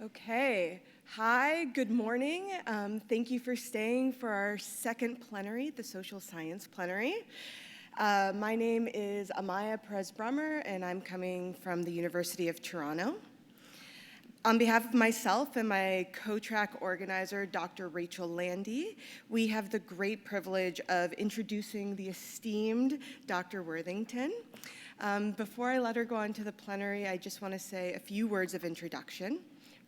Okay. Hi, good morning. Thank you for staying for our second plenary, the Social Science Plenary. My name is Amaya Perez-Brummer, and I'm coming from the University of Toronto. On behalf of myself and my co-track organizer, Dr. Rachel Landy, we have the great privilege of introducing the esteemed Dr. Worthington. Before I let her go on to the plenary, I just want to say a few words of introduction.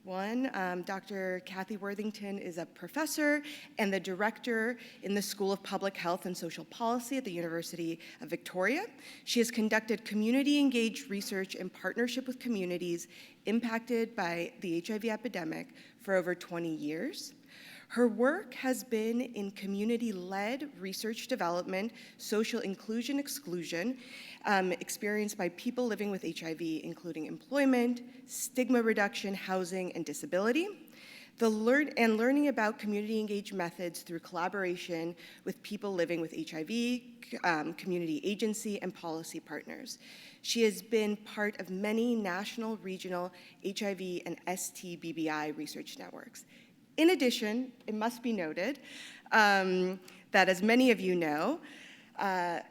One, Dr. Cathy Worthington is a professor and the director in the School of Public Health and Social Policy at the University of Victoria. She has conducted community-engaged research in partnership with communities impacted by the HIV epidemic for over 20 years. Her work has been in community-led research development, social inclusion-exclusion, experienced by people living with HIV, including employment, stigma reduction, housing, and disability. Learning about community-engaged methods through collaboration with people living with HIV, community agency, and policy partners. She has been part of many national, regional HIV and STBBI research networks. In addition, it must be noted that, as many of you know,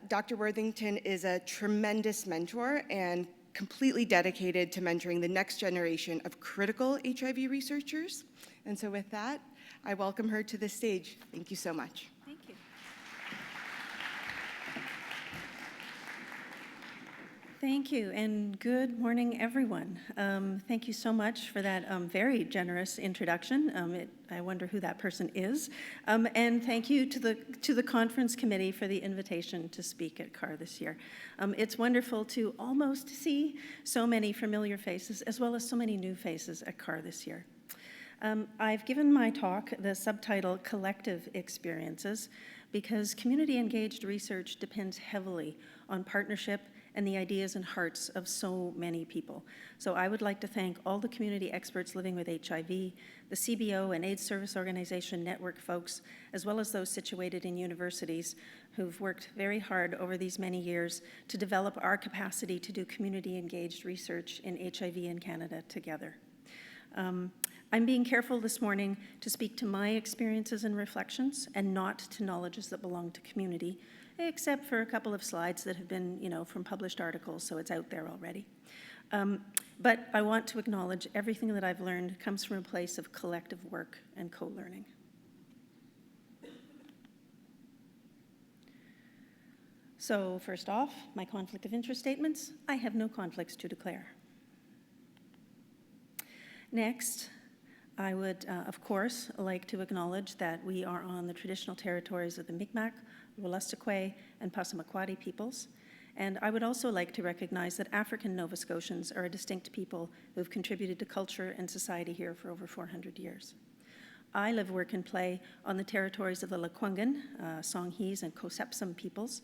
Dr. Worthington is a tremendous mentor and completely dedicated to mentoring the next generation of critical HIV researchers. And so with that, I welcome her to the stage. Thank you so much. Thank you. Thank you, and good morning, everyone. Thank you so much for that very generous introduction. I wonder who that person is. And thank you to the conference committee for the invitation to speak at CAHR this year. It's wonderful to almost see so many familiar faces, as well as so many new faces at CAHR this year. I've given my talk the subtitle Collective Experiences because community-engaged research depends heavily on partnership and the ideas and hearts of so many people. So I would like to thank all the community experts living with HIV, the CBO and AIDS Service Organization network folks, as well as those situated in universities who've worked very hard over these many years to develop our capacity to do community-engaged research in HIV in Canada together. I'm being careful this morning to speak to my experiences and reflections and not to knowledges that belong to community, except for a couple of slides that have been, from published articles, so it's out there already. But I want to acknowledge everything that I've learned comes from a place of collective work and co-learning. So first off, my conflict of interest statements. I have no conflicts to declare. Next, I would, of course, like to acknowledge that we are on the traditional territories of the Mi'kmaq, Wolastoqey, and Passamaquoddy peoples. And I would also like to recognize that African Nova Scotians are a distinct people who have contributed to culture and society here for over 400 years. I live, work, and play on the territories of the Lekwungen, Songhees, and Kosepsum peoples,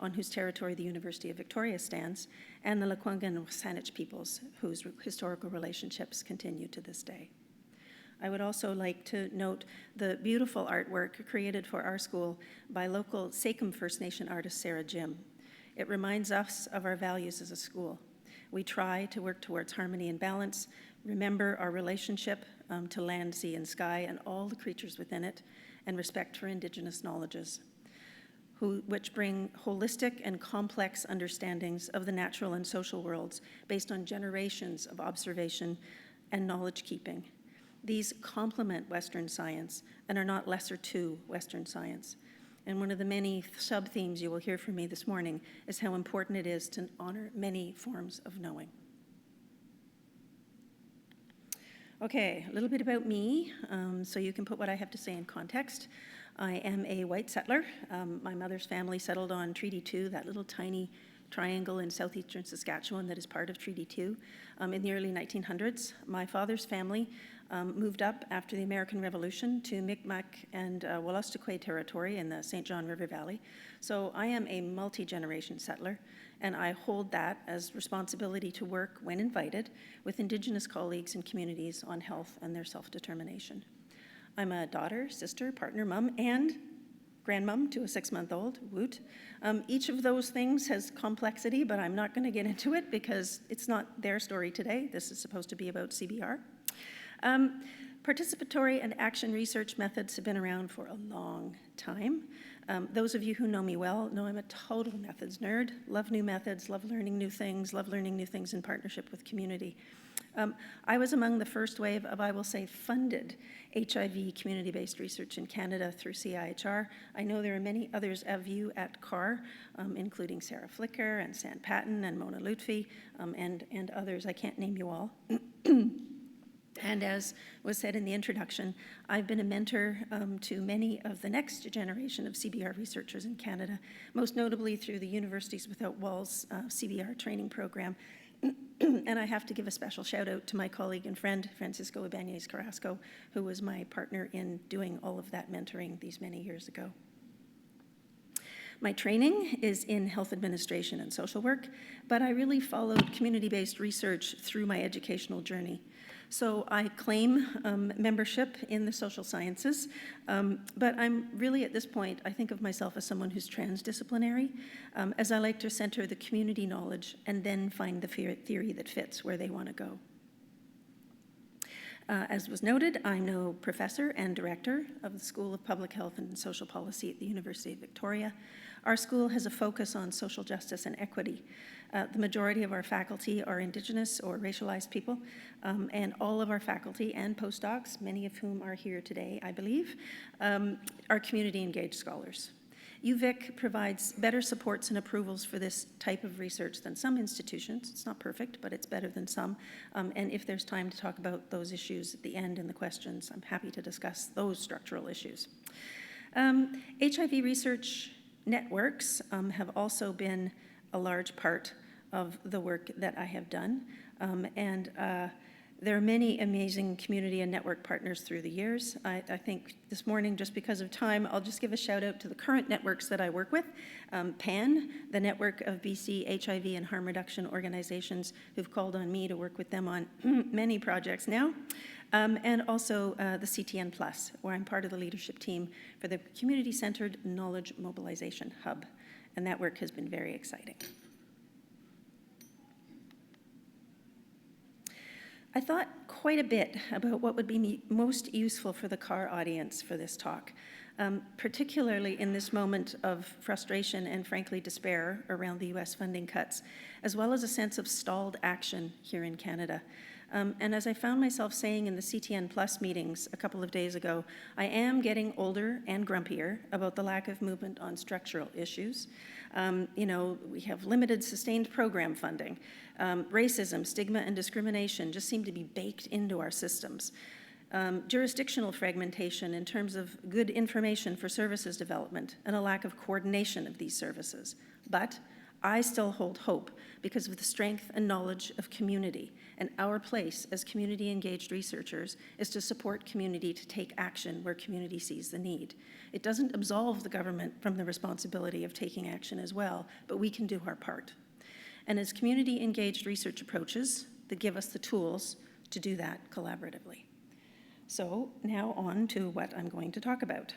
on whose territory the University of Victoria stands, and the Lekwungen and Saanich peoples, whose historical relationships continue to this day. I would also like to note the beautiful artwork created for our school by local Sakem First Nation artist Sarah Jim. It reminds us of our values as a school. We try to work towards harmony and balance, remember our relationship to land, sea, and sky, and all the creatures within it, and respect for Indigenous knowledges, which bring holistic and complex understandings of the natural and social worlds based on generations of observation and knowledge keeping. These complement Western science and are not lesser to Western science. And one of the many sub-themes you will hear from me this morning is how important it is to honor many forms of knowing. Okay, a little bit about me, so you can put what I have to say in context. I am a white settler. My mother's family settled on Treaty 2, that little tiny triangle in southeastern Saskatchewan that is part of Treaty 2, in the early 1900s. My father's family moved up after the American Revolution to Mi'kmaq and Wolastoqey territory in the St. John River Valley. So I am a multi-generation settler, and I hold that as responsibility to work, when invited, with Indigenous colleagues and communities on health and their self-determination. I'm a daughter, sister, partner, mom, and grandmom to a 6-month-old, woot. Each of those things has complexity, but I'm not going to get into it because it's not their story today. This is supposed to be about CBR. Participatory and action research methods have been around for a long time. Those of you who know me well know I'm a total methods nerd, love new methods, love learning new things in partnership with community. I was among the first wave of, I will say, funded HIV community-based research in Canada through CIHR. I know there are many others of you at CAHR, including Sarah Flicker and San Patton and Mona Lutfi, and others. I can't name you all. And as was said in the introduction, I've been a mentor to many of the next generation of CBR researchers in Canada, most notably through the Universities Without Walls CBR training program. And I have to give a special shout out to my colleague and friend, Francisco Ibanez Carrasco, who was my partner in doing all of that mentoring these many years ago. My training is in health administration and social work, but I really followed community-based research through my educational journey. So I claim membership in the social sciences, but I'm really at this point, I think of myself as someone who's transdisciplinary, as I like to center the community knowledge and then find the theory that fits where they want to go. As was noted, I'm now professor and director of the School of Public Health and Social Policy at the University of Victoria. Our school has a focus on social justice and equity. The majority of our faculty are Indigenous or racialized people, and all of our faculty and postdocs, many of whom are here today, I believe, are community-engaged scholars. UVic provides better supports and approvals for this type of research than some institutions. It's not perfect, but it's better than some. And if there's time to talk about those issues at the end in the questions, I'm happy to discuss those structural issues. HIV research networks have also been a large part of the work that I have done. There are many amazing community and network partners through the years. I think this morning, just because of time, I'll just give a shout out to the current networks that I work with. PAN, the network of BC HIV and harm reduction organizations who've called on me to work with them on many projects now. And also the CTN+, where I'm part of the leadership team for the Community-Centered Knowledge Mobilization Hub. And that work has been very exciting. I thought quite a bit about what would be most useful for the CAHR audience for this talk, particularly in this moment of frustration and frankly despair around the US funding cuts, as well as a sense of stalled action here in Canada. And as I found myself saying in the CTN+ meetings a couple of days ago, I am getting older and grumpier about the lack of movement on structural issues. We have limited sustained program funding. Racism, stigma, and discrimination just seem to be baked into our systems. Jurisdictional fragmentation in terms of good information for services development and a lack of coordination of these services. But I still hold hope because of the strength and knowledge of community, and our place as community-engaged researchers is to support community to take action where community sees the need. It doesn't absolve the government from the responsibility of taking action as well, but we can do our part. And as community-engaged research approaches that give us the tools to do that collaboratively. So now on to what I'm going to talk about.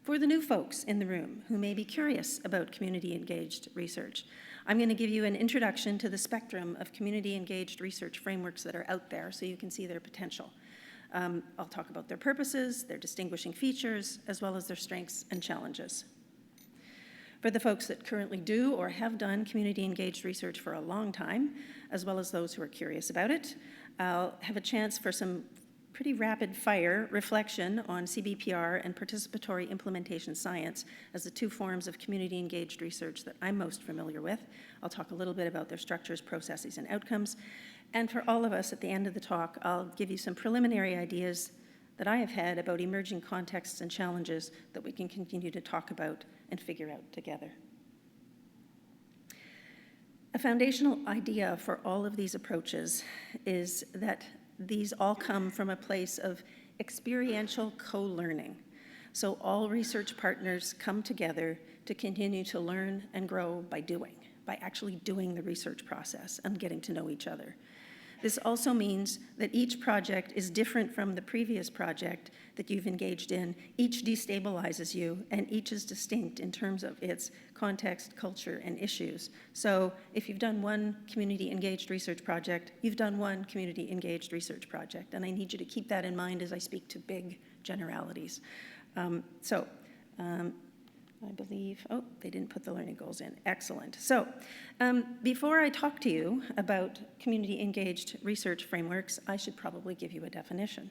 For the new folks in the room who may be curious about community-engaged research, I'm going to give you an introduction to the spectrum of community-engaged research frameworks that are out there so you can see their potential. I'll talk about their purposes, their distinguishing features, as well as their strengths and challenges. For the folks that currently do or have done community-engaged research for a long time, as well as those who are curious about it, I'll have a chance for some pretty rapid fire reflection on CBPR and participatory implementation science as the two forms of community engaged research that I'm most familiar with. I'll talk a little bit about their structures, processes, and outcomes. And for all of us at the end of the talk, I'll give you some preliminary ideas that I have had about emerging contexts and challenges that we can continue to talk about and figure out together. A foundational idea for all of these approaches is that these all come from a place of experiential co-learning. So all research partners come together to continue to learn and grow by doing, by actually doing the research process and getting to know each other. This also means that each project is different from the previous project that you've engaged in. Each destabilizes you, and each is distinct in terms of its context, culture, and issues. So if you've done one community-engaged research project, you've done one community-engaged research project, and I need you to keep that in mind as I speak to big generalities. I believe, oh, they didn't put the learning goals in. Excellent. So before I talk to you about community-engaged research frameworks, I should probably give you a definition.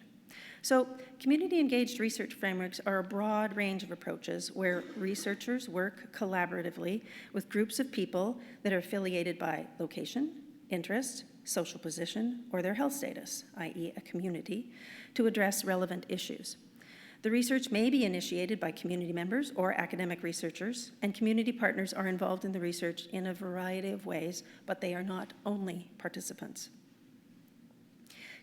So community-engaged research frameworks are a broad range of approaches where researchers work collaboratively with groups of people that are affiliated by location, interest, social position, or their health status, i.e. a community, to address relevant issues. The research may be initiated by community members or academic researchers, and community partners are involved in the research in a variety of ways, but they are not only participants.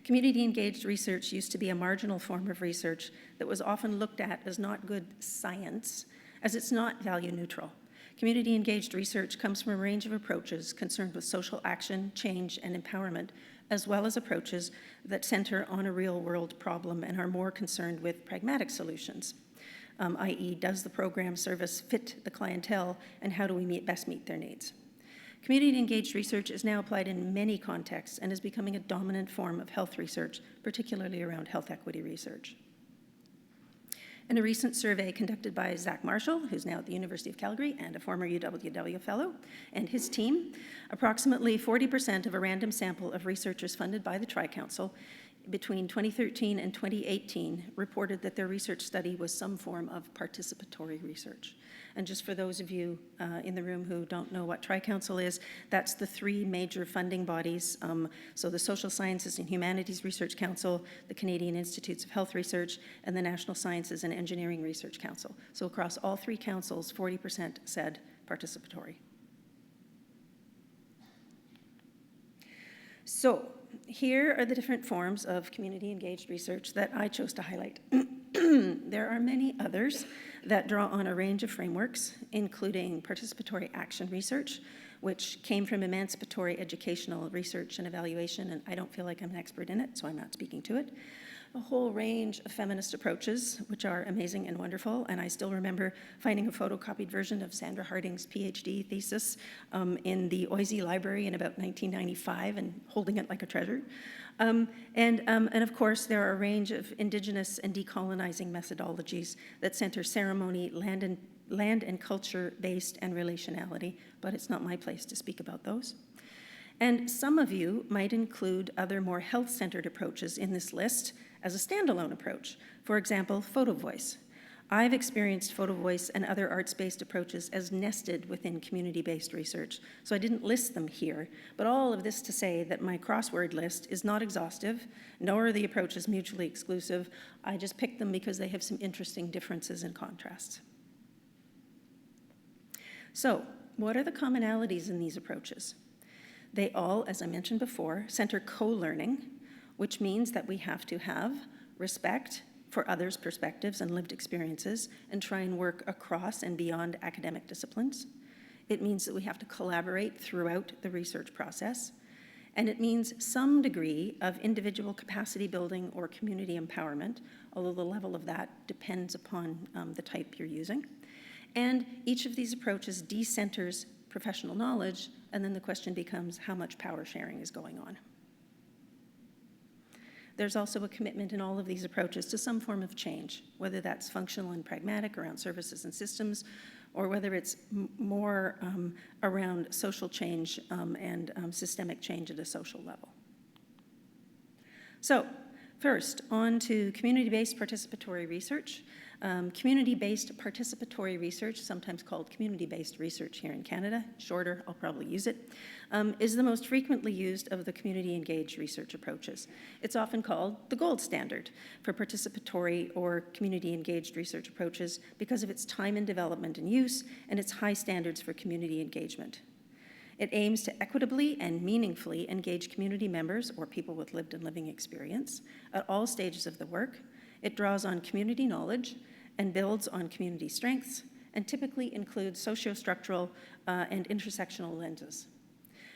Community-engaged research used to be a marginal form of research that was often looked at as not good science, as it's not value neutral. Community-engaged research comes from a range of approaches concerned with social action, change, and empowerment, as well as approaches that center on a real-world problem and are more concerned with pragmatic solutions, i.e., does the program service fit the clientele, and how do we best meet their needs? Community-engaged research is now applied in many contexts and is becoming a dominant form of health research, particularly around health equity research. In a recent survey conducted by Zach Marshall, who's now at the University of Calgary and a former UWW fellow, and his team, approximately 40% of a random sample of researchers funded by the Tri-Council between 2013 and 2018 reported that their research study was some form of participatory research. And just for those of you in the room who don't know what Tri-Council is, that's the three major funding bodies. So the Social Sciences and Humanities Research Council, the Canadian Institutes of Health Research, and the National Sciences and Engineering Research Council. So across all three councils, 40% said participatory. So here are the different forms of community-engaged research that I chose to highlight. There are many others that draw on a range of frameworks, including participatory action research, which came from emancipatory educational research and evaluation, and I don't feel like I'm an expert in it, so I'm not speaking to it. A whole range of feminist approaches, which are amazing and wonderful, and I still remember finding a photocopied version of Sandra Harding's PhD thesis in the Oisey Library in about 1995 and holding it like a treasure. And of course, there are a range of Indigenous and decolonizing methodologies that center ceremony, land and culture-based and relationality, but it's not my place to speak about those. And some of you might include other more health-centered approaches in this list as a standalone approach. For example, photo voice. I've experienced photo voice and other arts-based approaches as nested within community-based research, so I didn't list them here, but all of this to say that my crossword list is not exhaustive, nor are the approaches mutually exclusive. I just picked them because they have some interesting differences and contrasts. So, what are the commonalities in these approaches? They all, as I mentioned before, center co-learning, which means that we have to have respect for others' perspectives and lived experiences and try and work across and beyond academic disciplines. It means that we have to collaborate throughout the research process. And it means some degree of individual capacity building or community empowerment, although the level of that depends upon the type you're using. And each of these approaches decenters professional knowledge, and then the question becomes how much power sharing is going on. There's also a commitment in all of these approaches to some form of change, whether that's functional and pragmatic around services and systems, or whether it's more around social change and systemic change at a social level. So, first, on to community-based participatory research. Community-based participatory research, sometimes called community-based research here in Canada, shorter, I'll probably use it, is the most frequently used of the community-engaged research approaches. It's often called the gold standard for participatory or community-engaged research approaches because of its time in development and use and its high standards for community engagement. It aims to equitably and meaningfully engage community members or people with lived and living experience at all stages of the work. It draws on community knowledge and builds on community strengths, and typically includes sociostructural and intersectional lenses.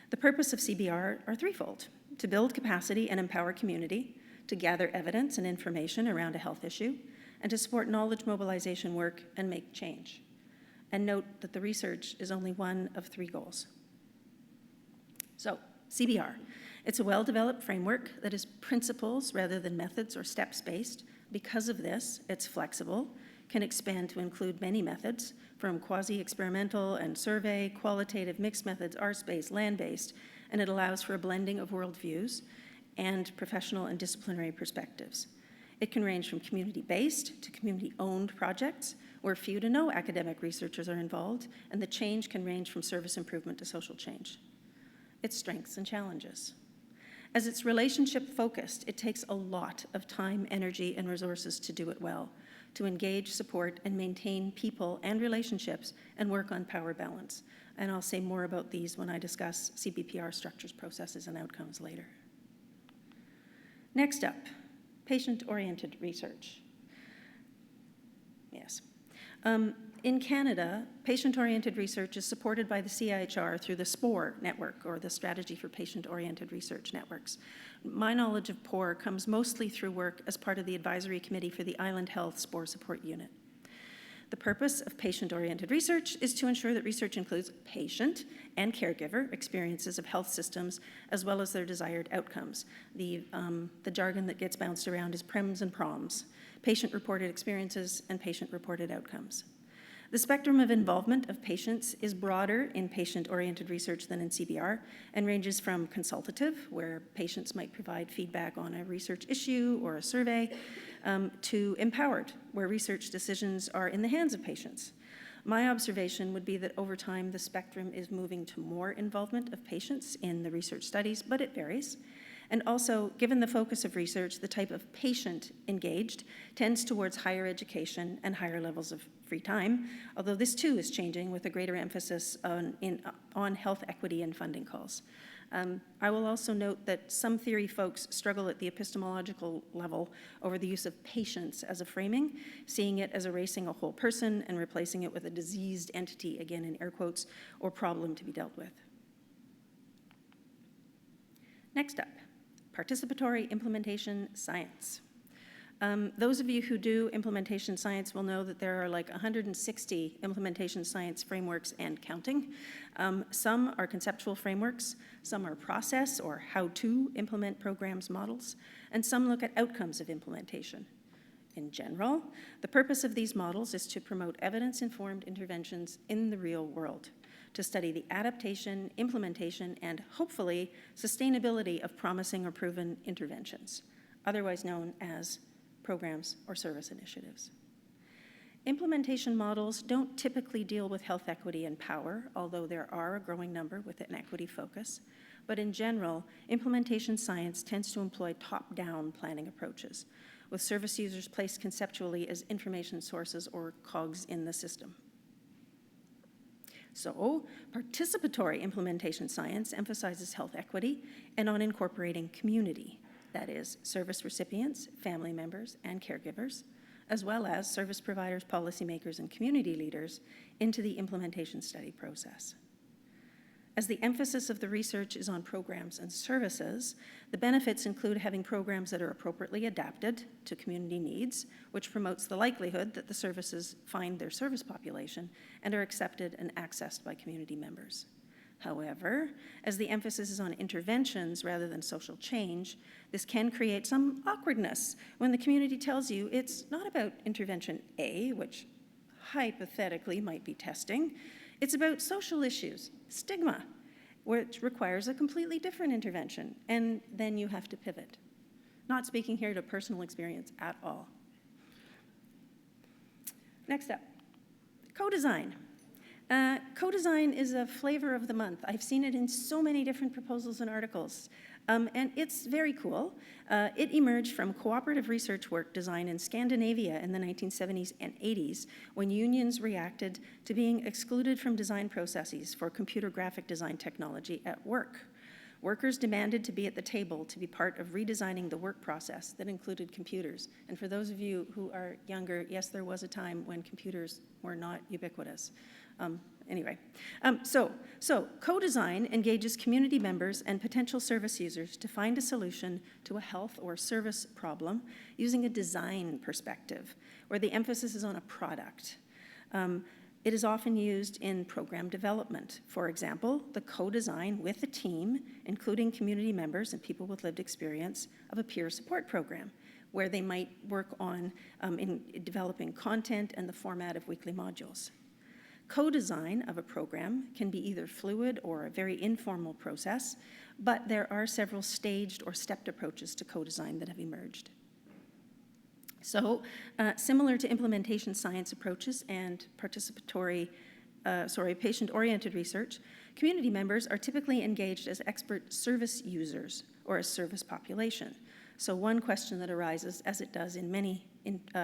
The purpose of CBR are threefold. to build capacity and empower community, to gather evidence and information around a health issue, and to support knowledge mobilization work and make change. And note that the research is only one of 3 goals. So, CBR. It's a well-developed framework that is principles rather than methods or steps-based. Because of this, it's flexible, can expand to include many methods, from quasi-experimental and survey, qualitative, mixed methods, arts-based, land-based, and it allows for a blending of worldviews and professional and disciplinary perspectives. It can range from community-based to community-owned projects, where few to no academic researchers are involved, and the change can range from service improvement to social change. Its strengths and challenges. As it's relationship-focused, it takes a lot of time, energy, and resources to do it well, to engage, support, and maintain people and relationships and work on power balance. And I'll say more about these when I discuss CBPR structures, processes, and outcomes later. Next up, patient-oriented research. Yes. In Canada, patient-oriented research is supported by the CIHR through the SPORE network, or the Strategy for Patient-Oriented Research Networks. My knowledge of POR comes mostly through work as part of the advisory committee for the Island Health SPORE Support Unit. The purpose of patient-oriented research is to ensure that research includes patient and caregiver experiences of health systems, as well as their desired outcomes. The jargon that gets bounced around is PREMS and PROMs, patient-reported experiences and patient-reported outcomes. The spectrum of involvement of patients is broader in patient-oriented research than in CBR and ranges from consultative, where patients might provide feedback on a research issue or a survey, to empowered, where research decisions are in the hands of patients. My observation would be that over time, the spectrum is moving to more involvement of patients in the research studies, but it varies. And also, given the focus of research, the type of patient engaged tends towards higher education and higher levels of free time, although this too is changing with a greater emphasis on health equity and funding calls. I will also note that some theory folks struggle at the epistemological level over the use of patients as a framing, seeing it as erasing a whole person and replacing it with a diseased entity, again in air quotes, or problem to be dealt with. Next up, participatory implementation science. Those of you who do implementation science will know that there are like 160 implementation science frameworks and counting. Some are conceptual frameworks, some are process or how to implement programs models, and some look at outcomes of implementation. In general, the purpose of these models is to promote evidence-informed interventions in the real world, to study the adaptation, implementation, and hopefully sustainability of promising or proven interventions, otherwise known as programs or service initiatives. Implementation models don't typically deal with health equity and power, although there are a growing number with an equity focus. But in general, implementation science tends to employ top-down planning approaches, with service users placed conceptually as information sources or cogs in the system. So, participatory implementation science emphasizes health equity and on incorporating community, that is, service recipients, family members, and caregivers, as well as service providers, policymakers, and community leaders into the implementation study process. As the emphasis of the research is on programs and services, the benefits include having programs that are appropriately adapted to community needs, which promotes the likelihood that the services find their service population and are accepted and accessed by community members. However, as the emphasis is on interventions rather than social change, this can create some awkwardness when the community tells you it's not about intervention A, which hypothetically might be testing, it's about social issues, stigma, which requires a completely different intervention, and then you have to pivot. Not speaking here to personal experience at all. Next up, co-design. Co-design is a flavor of the month. I've seen it in so many different proposals and articles, and it's very cool. It emerged from cooperative research work design in Scandinavia in the 1970s and 80s, when unions reacted to being excluded from design processes for computer graphic design technology at work. Workers demanded to be at the table to be part of redesigning the work process that included computers. And for those of you who are younger, yes, there was a time when computers were not ubiquitous. anyway. So co-design engages community members and potential service users to find a solution to a health or service problem using a design perspective, where the emphasis is on a product. It is often used in program development. For example, the co-design with a team, including community members and people with lived experience, of a peer support program, where they might work on in developing content and the format of weekly modules. Co-design of a program can be either fluid or a very informal process, but there are several staged or stepped approaches to co-design that have emerged. So, similar to implementation science approaches and patient-oriented research, community members are typically engaged as expert service users or as service population. So one question that arises, as it does in many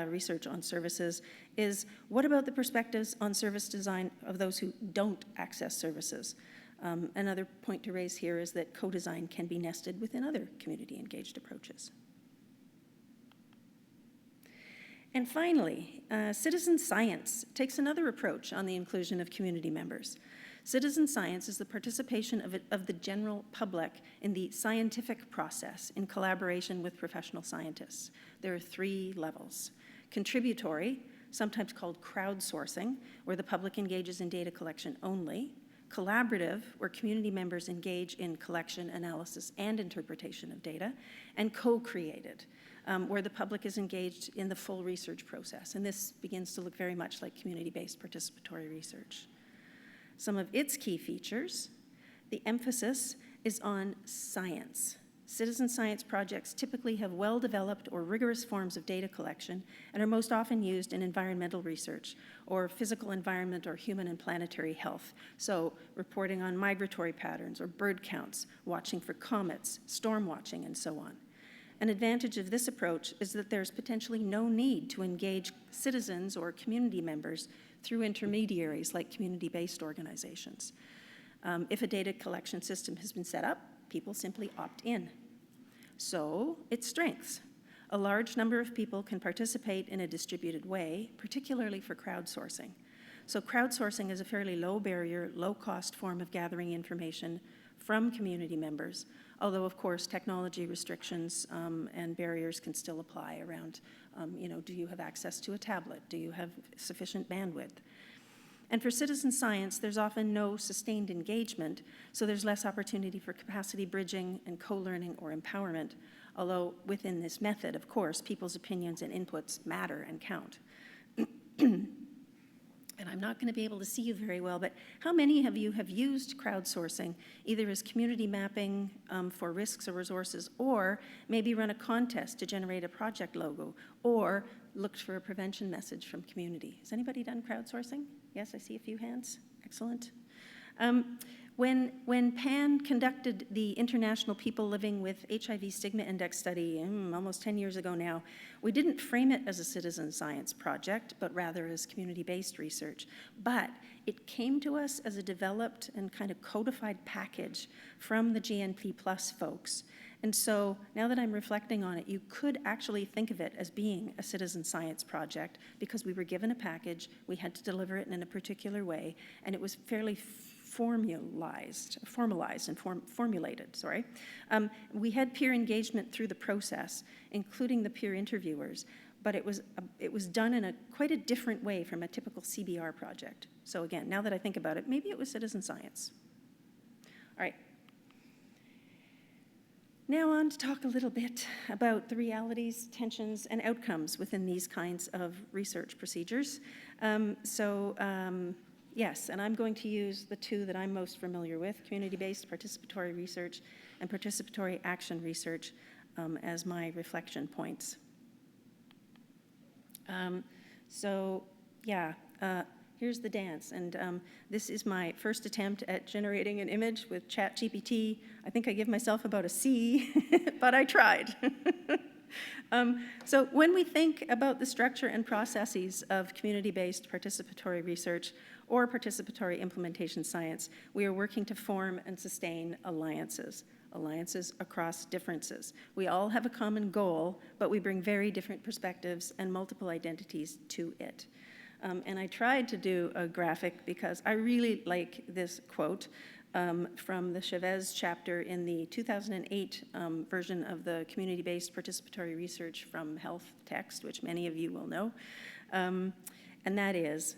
research on services, is what about the perspectives on service design of those who don't access services? Another point to raise here is that co-design can be nested within other community-engaged approaches. And finally, citizen science takes another approach on the inclusion of community members. Citizen science is the participation of the general public in the scientific process in collaboration with professional scientists. There are 3 levels. Contributory, sometimes called crowdsourcing, where the public engages in data collection only. Collaborative, where community members engage in collection, analysis, and interpretation of data. And co-created, where the public is engaged in the full research process. And this begins to look very much like community-based participatory research. Some of its key features: the emphasis is on science. Citizen science projects typically have well-developed or rigorous forms of data collection and are most often used in environmental research or physical environment or human and planetary health. So reporting on migratory patterns or bird counts, watching for comets, storm watching, and so on. An advantage of this approach is that there's potentially no need to engage citizens or community members through intermediaries like community-based organizations. If a data collection system has been set up, people simply opt in. So, its strengths. A large number of people can participate in a distributed way, particularly for crowdsourcing. So crowdsourcing is a fairly low barrier, low cost form of gathering information from community members, although of course technology restrictions and barriers can still apply around, do you have access to a tablet? Do you have sufficient bandwidth? And for citizen science, there's often no sustained engagement, so there's less opportunity for capacity bridging and co-learning or empowerment, although within this method, of course, people's opinions and inputs matter and count. And I'm not going to be able to see you very well, but how many of you have used crowdsourcing, either as community mapping for risks or resources, or maybe run a contest to generate a project logo, or looked for a prevention message from community? Has anybody done crowdsourcing? Yes, I see a few hands. Excellent. When PAN conducted the International People Living with HIV Stigma Index study almost 10 years ago now, we didn't frame it as a citizen science project, but rather as community-based research. But it came to us as a developed and kind of codified package from the GNP Plus folks. And so now that I'm reflecting on it, you could actually think of it as being a citizen science project because we were given a package, we had to deliver it in a particular way, and it was fairly formulated. We had peer engagement through the process, including the peer interviewers, but it was done in quite a different way from a typical CBR project. So again, now that I think about it, maybe it was citizen science. All right. Now on to talk a little bit about the realities, tensions, and outcomes within these kinds of research procedures. Yes, and I'm going to use the 2 that I'm most familiar with, community-based participatory research and participatory action research as my reflection points. Here's the dance, and this is my first attempt at generating an image with ChatGPT. I think I give myself about a C, but I tried. So when we think about the structure and processes of community-based participatory research or participatory implementation science, we are working to form and sustain alliances across differences. We all have a common goal, but we bring very different perspectives and multiple identities to it. And I tried to do a graphic because I really like this quote from the Chavez chapter in the 2008 version of the community-based participatory research from health text, which many of you will know. And that is,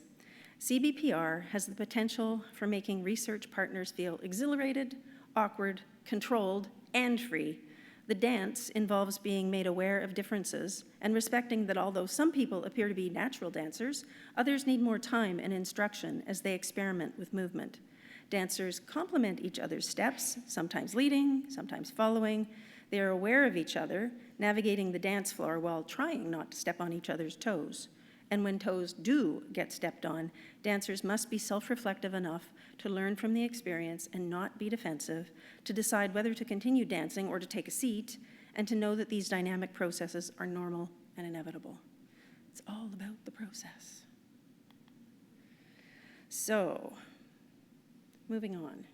CBPR has the potential for making research partners feel exhilarated, awkward, controlled, and free. The dance involves being made aware of differences and respecting that although some people appear to be natural dancers, others need more time and instruction as they experiment with movement. Dancers complement each other's steps, sometimes leading, sometimes following. They are aware of each other, navigating the dance floor while trying not to step on each other's toes. And when toes do get stepped on, dancers must be self-reflective enough to learn from the experience and not be defensive, to decide whether to continue dancing or to take a seat, and to know that these dynamic processes are normal and inevitable. It's all about the process. So, moving on.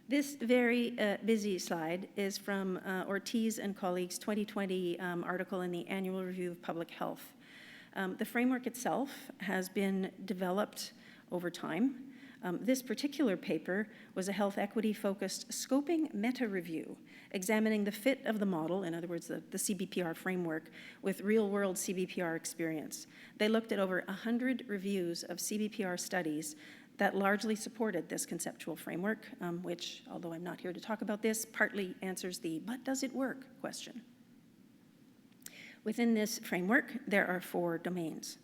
This very busy slide is from Ortiz and colleagues' 2020 article in the Annual Review of Public Health. The framework itself has been developed over time. This particular paper was a health equity-focused scoping meta-review, examining the fit of the model, in other words, the CBPR framework, with real-world CBPR experience. They looked at over 100 reviews of CBPR studies that largely supported this conceptual framework, which, although I'm not here to talk about this, partly answers the "but does it work?" question. Within this framework, there are 4 domains: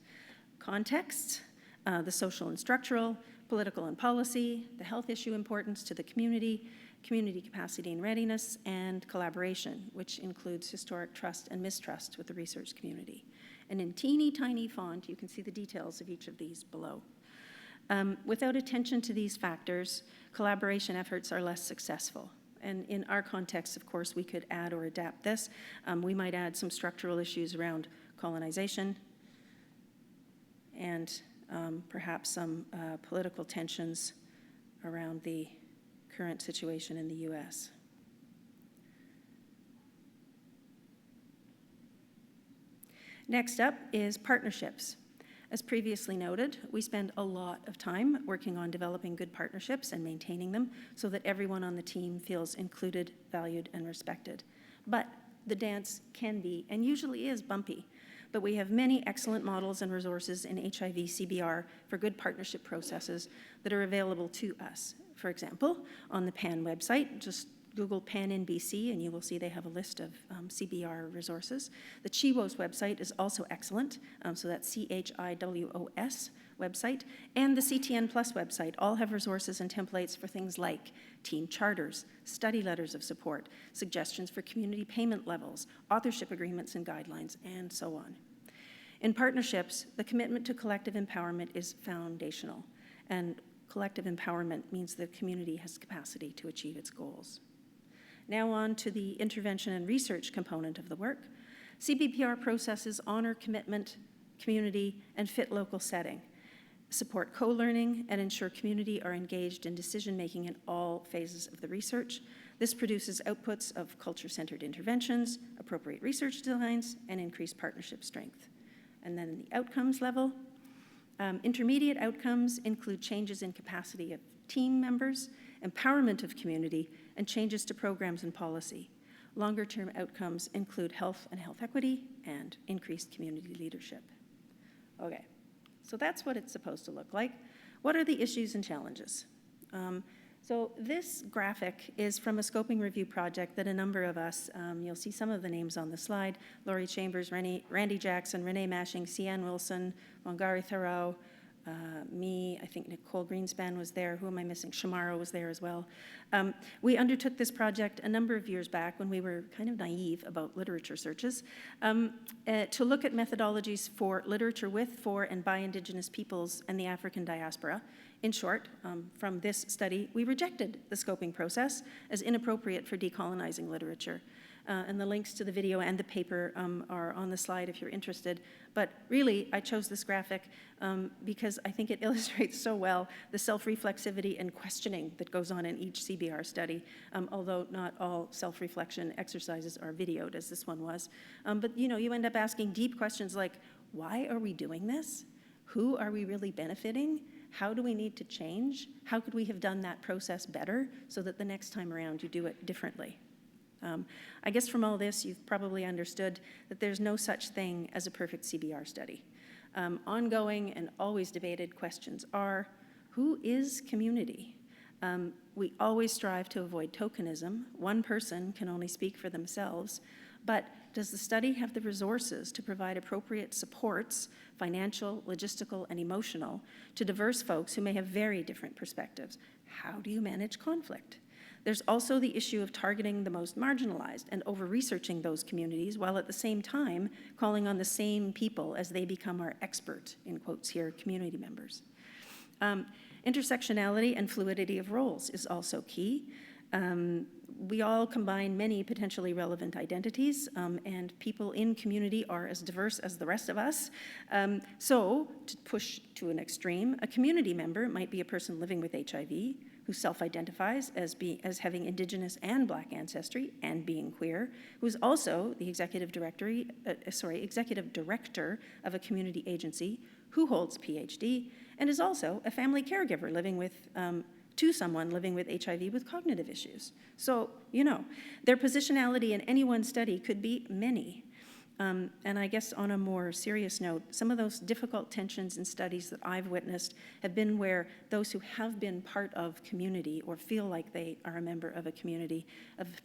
context, the social and structural, political and policy, the health issue importance to the community, community capacity and readiness, and collaboration, which includes historic trust and mistrust with the research community. And in teeny tiny font, you can see the details of each of these below. Without attention to these factors, collaboration efforts are less successful. And in our context, of course, we could add or adapt this. We might add some structural issues around colonization and perhaps some political tensions around the current situation in the US. Next up is partnerships. As previously noted, we spend a lot of time working on developing good partnerships and maintaining them so that everyone on the team feels included, valued, and respected. But the dance can be, and usually is, bumpy. But we have many excellent models and resources in HIV CBR for good partnership processes that are available to us. For example, on the PAN website, just Google PAN in BC and you will see they have a list of CBR resources. The CHIWOS website is also excellent, so that's CHIWOS website, and the CTN Plus website all have resources and templates for things like team charters, study letters of support, suggestions for community payment levels, authorship agreements and guidelines, and so on. In partnerships, the commitment to collective empowerment is foundational, and collective empowerment means the community has capacity to achieve its goals. Now on to the intervention and research component of the work. CBPR processes honor commitment, community, and fit local setting, support co-learning, and ensure community are engaged in decision-making in all phases of the research. This produces outputs of culture-centered interventions, appropriate research designs, and increased partnership strength. And then the outcomes level. Intermediate outcomes include changes in capacity of team members, empowerment of community, and changes to programs and policy. Longer-term outcomes include health and health equity and increased community leadership. Okay, so that's what it's supposed to look like. What are the issues and challenges? So this graphic is from a scoping review project that a number of us, you'll see some of the names on the slide, Laurie Chambers, Randy Jackson, Renee Mashing, Cian Wilson, Wangari Thoreau, me, I think Nicole Greenspan was there. Who am I missing? Shamara was there as well. We undertook this project a number of years back when we were kind of naive about literature searches to look at methodologies for literature with, for, and by Indigenous peoples and the African diaspora. In short, from this study, we rejected the scoping process as inappropriate for decolonizing literature. And the links to the video and the paper are on the slide if you're interested. But really, I chose this graphic because I think it illustrates so well the self-reflexivity and questioning that goes on in each CBR study, although not all self-reflection exercises are videoed, as this one was. But you end up asking deep questions like, why are we doing this? Who are we really benefiting? How do we need to change? How could we have done that process better so that the next time around you do it differently? I guess from all this, you've probably understood that there's no such thing as a perfect CBR study. Ongoing and always debated questions are, who is community? We always strive to avoid tokenism. One person can only speak for themselves, but does the study have the resources to provide appropriate supports, financial, logistical, and emotional, to diverse folks who may have very different perspectives? How do you manage conflict? There's also the issue of targeting the most marginalized and over-researching those communities while at the same time calling on the same people as they become our expert, in quotes here, community members. Intersectionality and fluidity of roles is also key. We all combine many potentially relevant identities, and people in community are as diverse as the rest of us. So, to push to an extreme, a community member might be a person living with HIV who self-identifies as having Indigenous and Black ancestry and being queer, who is also the executive director of a community agency, who holds a PhD, and is also a family caregiver living with to someone living with HIV with cognitive issues. So, you know, their positionality in any one study could be many. And I guess on a more serious note, some of those difficult tensions in studies that I've witnessed have been where those who have been part of community or feel like they are a member of a community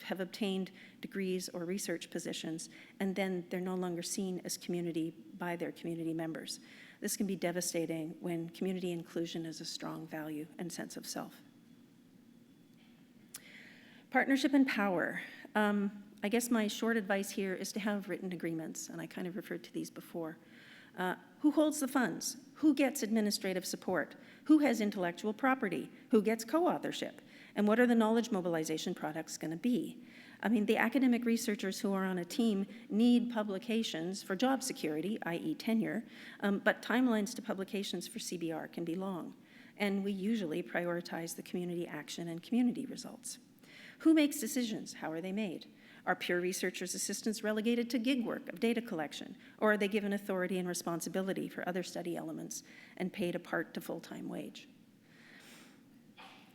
have obtained degrees or research positions, and then they're no longer seen as community by their community members. This can be devastating when community inclusion is a strong value and sense of self. Partnership and power. I guess my short advice here is to have written agreements, and I kind of referred to these before. Who holds the funds? Who gets administrative support? Who has intellectual property? Who gets co-authorship? And what are the knowledge mobilization products going to be? I mean, the academic researchers who are on a team need publications for job security, i.e. tenure, but timelines to publications for CBR can be long, and we usually prioritize the community action and community results. Who makes decisions? How are they made? Are peer researchers' assistants relegated to gig work of data collection, or are they given authority and responsibility for other study elements and paid a part to full-time wage?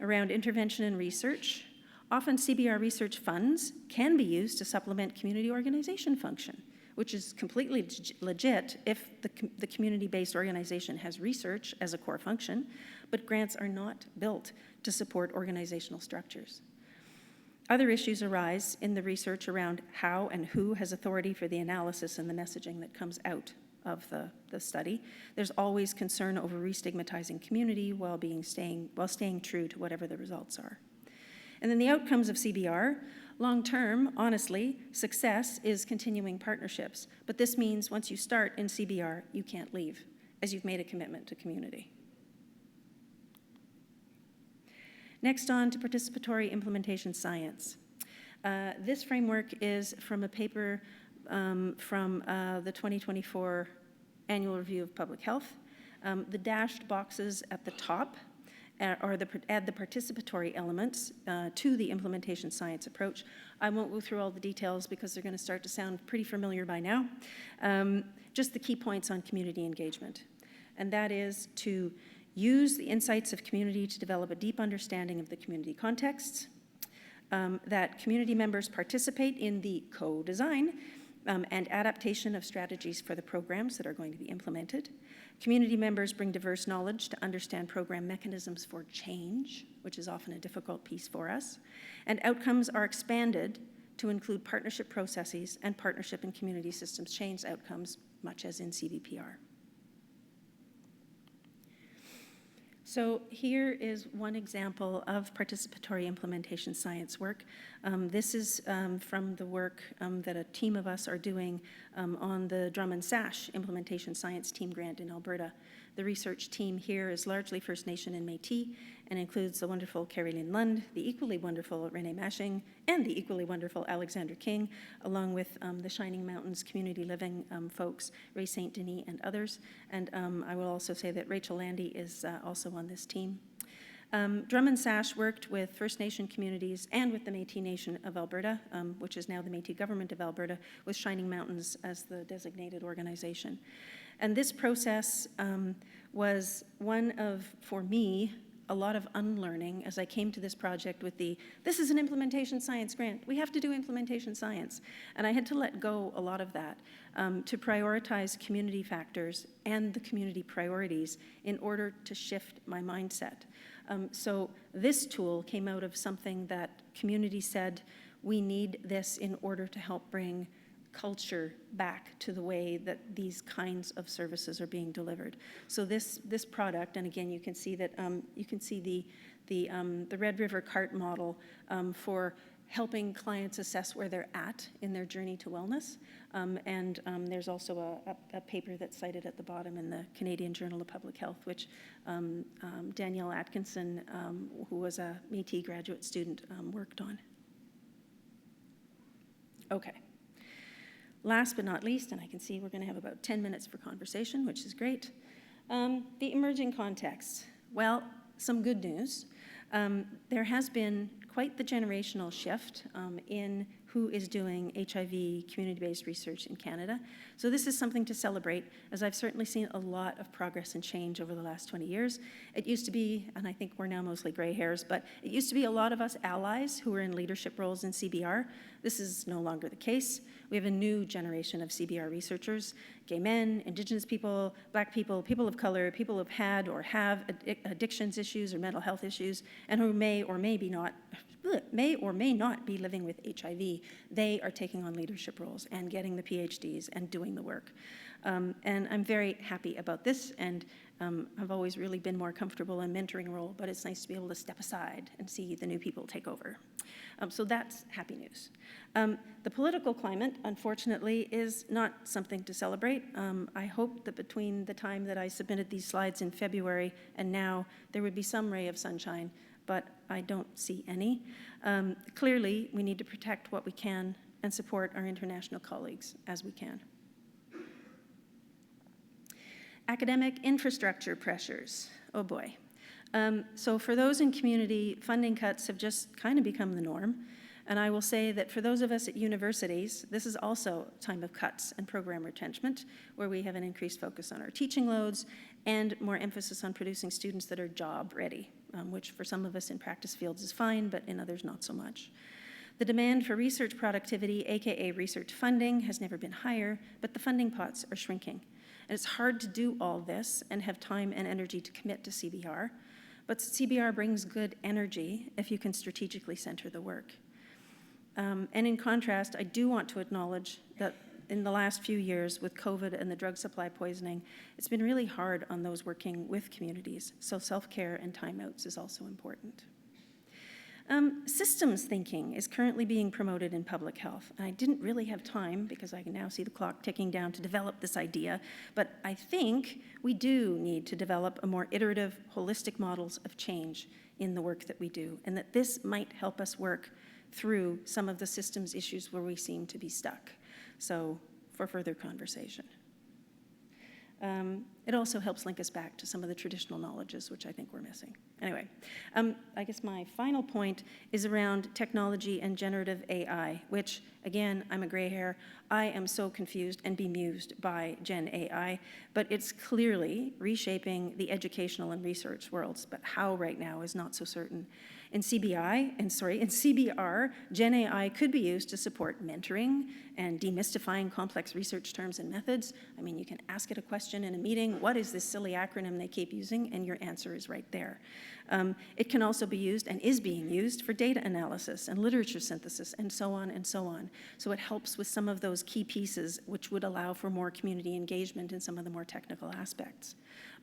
Around intervention and research, often CBR research funds can be used to supplement community organization function, which is completely legit if the community-based organization has research as a core function, but grants are not built to support organizational structures. Other issues arise in the research around how and who has authority for the analysis and the messaging that comes out of the study. There's always concern over re-stigmatizing community while staying true to whatever the results are. And then the outcomes of CBR, long-term, honestly, success is continuing partnerships. But this means once you start in CBR, you can't leave, as you've made a commitment to community. Next on to participatory implementation science. This framework is from a paper from the 2024 Annual Review of Public Health. The dashed boxes at the top add the participatory elements to the implementation science approach. I won't go through all the details because they're going to start to sound pretty familiar by now. Just the key points on community engagement, and that is to use the insights of community to develop a deep understanding of the community contexts, that community members participate in the co-design and adaptation of strategies for the programs that are going to be implemented. Community members bring diverse knowledge to understand program mechanisms for change, which is often a difficult piece for us, and outcomes are expanded to include partnership processes and partnership and community systems change outcomes, much as in CVPR. So here is one example of participatory implementation science work. This is from the work that a team of us are doing on the Drum and Sash Implementation Science Team Grant in Alberta. The research team here is largely First Nation and Métis and includes the wonderful Carrie Lynn Lund, the equally wonderful Renee Mashing, and the equally wonderful Alexander King, along with the Shining Mountains Community Living folks, Ray St. Denis and others. And I will also say that Rachel Landy is also on this team. Drum and Sash worked with First Nation communities and with the Métis Nation of Alberta, which is now the Métis Government of Alberta, with Shining Mountains as the designated organization. And this process was one of, for me, a lot of unlearning as I came to this project with this is an implementation science grant. We have to do implementation science. And I had to let go a lot of that to prioritize community factors and the community priorities in order to shift my mindset. So this tool came out of something that community said, we need this in order to help bring culture back to the way that these kinds of services are being delivered. So this product, and again, you can see that you can see the Red River CART model for helping clients assess where they're at in their journey to wellness. And there's also a paper that's cited at the bottom in the Canadian Journal of Public Health, which Danielle Atkinson, who was a Métis graduate student, worked on. Okay. Last but not least, and I can see we're going to have about 10 minutes for conversation, which is great. The emerging context. Well, some good news. There has been quite the generational shift in who is doing HIV community-based research in Canada. So this is something to celebrate, as I've certainly seen a lot of progress and change over the last 20 years. It used to be, and I think we're now mostly gray hairs, but it used to be a lot of us allies who were in leadership roles in CBR. This is no longer the case. We have a new generation of CBR researchers, gay men, Indigenous people, Black people, people of color, people who've had or have addictions issues or mental health issues, and who may or may not be living with HIV. They are taking on leadership roles and getting the PhDs and doing the work. And I'm very happy about this, and I've always really been more comfortable in mentoring role, but it's nice to be able to step aside and see the new people take over. So that's happy news. The political climate, unfortunately, is not something to celebrate. I hope that between the time that I submitted these slides in February and now, there would be some ray of sunshine, but I don't see any. Clearly, we need to protect what we can and support our international colleagues as we can. Academic infrastructure pressures, oh boy. So for those in community, funding cuts have just kind of become the norm. And I will say that for those of us at universities, this is also a time of cuts and program retrenchment, where we have an increased focus on our teaching loads and more emphasis on producing students that are job ready, which for some of us in practice fields is fine, but in others not so much. The demand for research productivity, AKA research funding, has never been higher, but the funding pots are shrinking. And it's hard to do all this and have time and energy to commit to CBR, but CBR brings good energy if you can strategically center the work. And in contrast, I do want to acknowledge that in the last few years with COVID and the drug supply poisoning, it's been really hard on those working with communities, so self-care and timeouts is also important. Systems thinking is currently being promoted in public health. And I didn't really have time, because I can now see the clock ticking down, to develop this idea, but I think we do need to develop a more iterative, holistic models of change in the work that we do, and that this might help us work through some of the systems issues where we seem to be stuck. So for further conversation. It also helps link us back to some of the traditional knowledges, which I think we're missing. Anyway, I guess my final point is around technology and generative AI, which, again, I'm a gray hair. I am so confused and bemused by Gen AI, but it's clearly reshaping the educational and research worlds, but how right now is not so certain. In CBR, Gen AI could be used to support mentoring and demystifying complex research terms and methods. I mean, you can ask it a question in a meeting, what is this silly acronym they keep using? And your answer is right there. It can also be used, and is being used, for data analysis and literature synthesis, and so on and so on. So it helps with some of those key pieces which would allow for more community engagement in some of the more technical aspects.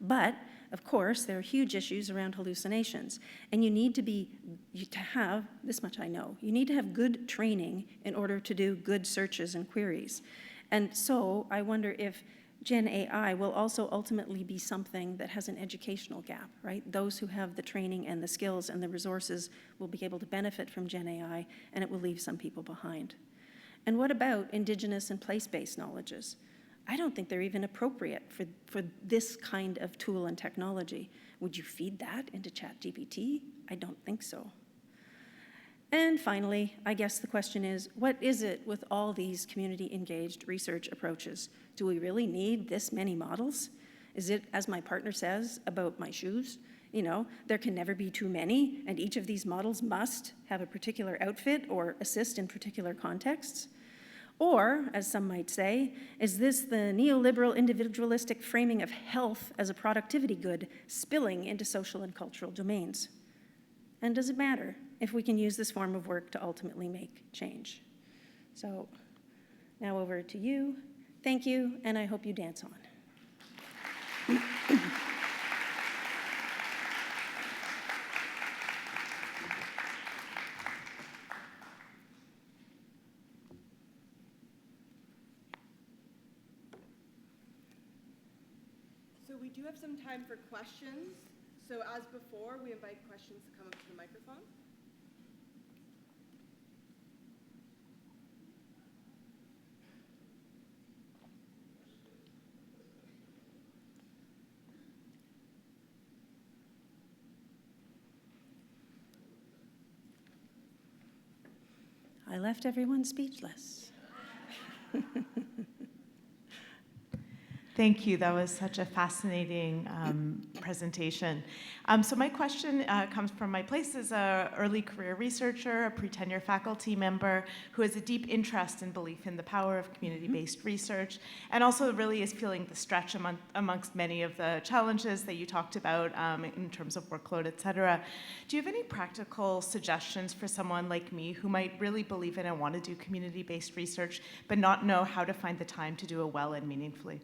But, of course, there are huge issues around hallucinations, and you need to have, this much I know, you need to have good training in order to do good searches and queries. And so I wonder if Gen AI will also ultimately be something that has an educational gap, right? Those who have the training and the skills and the resources will be able to benefit from Gen AI, and it will leave some people behind. And what about Indigenous and place-based knowledges? I don't think they're even appropriate for this kind of tool and technology. Would you feed that into ChatGPT? I don't think so. And finally, I guess the question is, what is it with all these community-engaged research approaches? Do we really need this many models? Is it, as my partner says about my shoes, you know, there can never be too many, and each of these models must have a particular outfit or assist in particular contexts? Or, as some might say, is this the neoliberal individualistic framing of health as a productivity good spilling into social and cultural domains? And does it matter if we can use this form of work to ultimately make change? So now over to you. Thank you, and I hope you dance on. So we do have some time for questions. So as before, we invite questions to come up to the microphone. I left everyone speechless. Thank you. That was such a fascinating presentation. So my question comes from my place as an early career researcher, a pre-tenure faculty member who has a deep interest and belief in the power of community-based research, and also really is feeling the stretch amongst many of the challenges that you talked about in terms of workload, et cetera. Do you have any practical suggestions for someone like me who might really believe in and want to do community-based research, but not know how to find the time to do it well and meaningfully?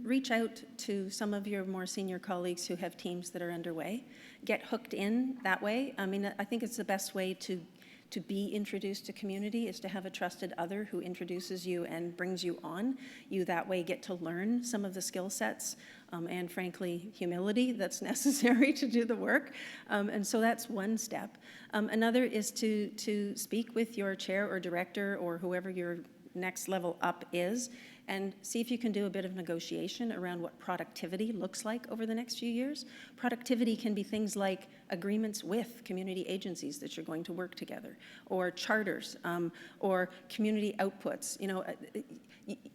Reach out to some of your more senior colleagues who have teams that are underway. Get hooked in that way. I mean, I think it's the best way to be introduced to community is to have a trusted other who introduces you and brings you on. You that way get to learn some of the skill sets and frankly, humility that's necessary to do the work. And so that's one step. Another is to speak with your chair or director or whoever your next level up is, and see if you can do a bit of negotiation around what productivity looks like over the next few years. Productivity can be things like agreements with community agencies that you're going to work together, or charters, or community outputs. You know,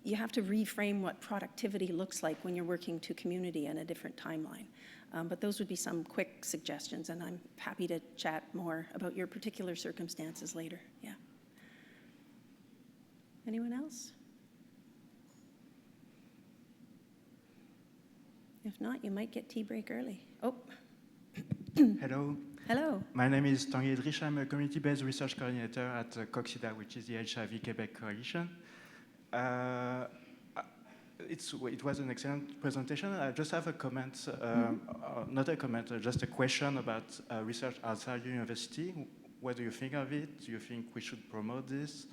you have to reframe what productivity looks like when you're working to community in a different timeline. But those would be some quick suggestions, and I'm happy to chat more about your particular circumstances later. Yeah. Anyone else? If not, you might get tea break early. Oh. Hello. Hello. My name is Tanguy Edrich. I'm a community-based research coordinator at COHR, which is the HIV Quebec Coalition. It was an excellent presentation. I just have a comment, not a comment, just a question about research outside university. What do you think of it? Do you think we should promote this?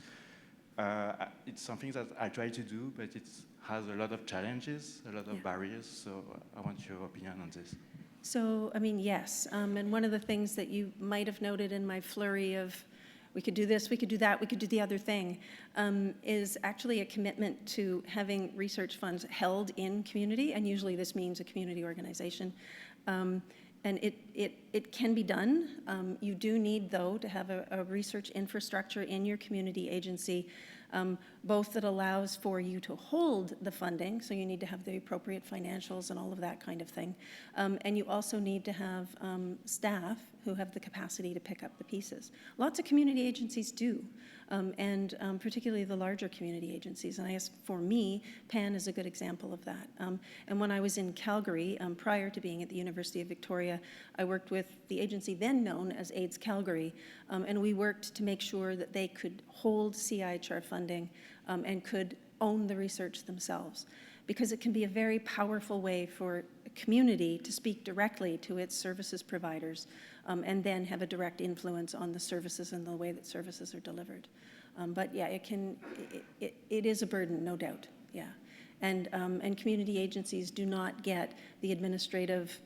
It's something that I try to do, but it has a lot of challenges, a lot of barriers, so I want your opinion on this. So, I mean, yes, and one of the things that you might have noted in my flurry of we could do this, we could do that, we could do the other thing, is actually a commitment to having research funds held in community, and usually this means a community organization. And it can be done. You do need, though, to have a research infrastructure in your community agency, both that allows for you to hold the funding, so you need to have the appropriate financials and all of that kind of thing. And you also need to have staff who have the capacity to pick up the pieces. Lots of community agencies do, and particularly the larger community agencies. And I guess for me, PAN is a good example of that. And when I was in Calgary, prior to being at the University of Victoria, I worked with the agency then known as AIDS Calgary, and we worked to make sure that they could hold CIHR funding and could own the research themselves, because it can be a very powerful way for a community to speak directly to its services providers and then have a direct influence on the services and the way that services are delivered. But yeah, it is a burden, no doubt, yeah. And community agencies do not get the administrative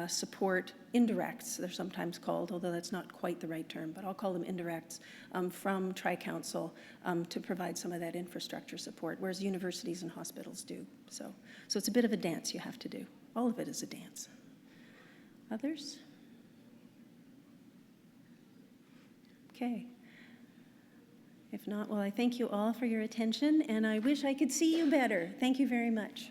support indirects, they're sometimes called, although that's not quite the right term, but I'll call them indirects, from Tri-Council to provide some of that infrastructure support, whereas universities and hospitals do. So it's a bit of a dance you have to do. All of it is a dance. Others? Okay. If not, well, I thank you all for your attention, and I wish I could see you better. Thank you very much.